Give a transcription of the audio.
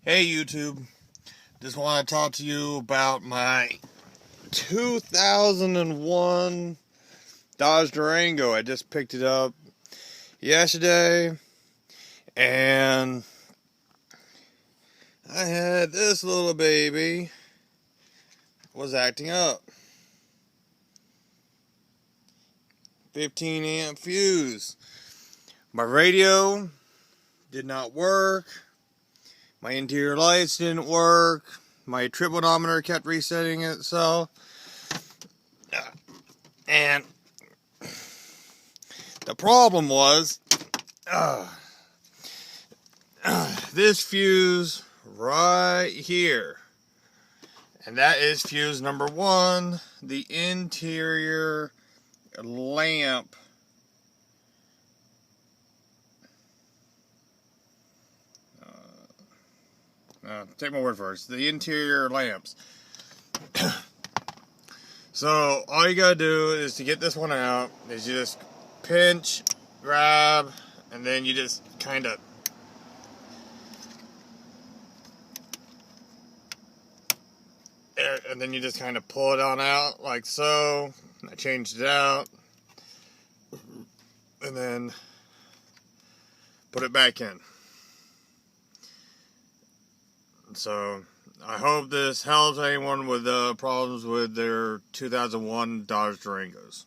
Hey YouTube, just want to talk to you about my 2001 Dodge Durango. I just picked it up yesterday, and I had this little baby was acting up. 15 amp fuse. My radio did not work. My interior lights didn't work. My trip odometer kept resetting itself. And the problem was this fuse right here. And that is fuse number 1, the interior lamp. Take my word for it. The interior lamps. So all you gotta do is to get this one out is you just pinch, grab, and then you just kind of pull it on out like so. I changed it out and then put it back in. So I hope this helps anyone with problems with their 2001 Dodge Durangos.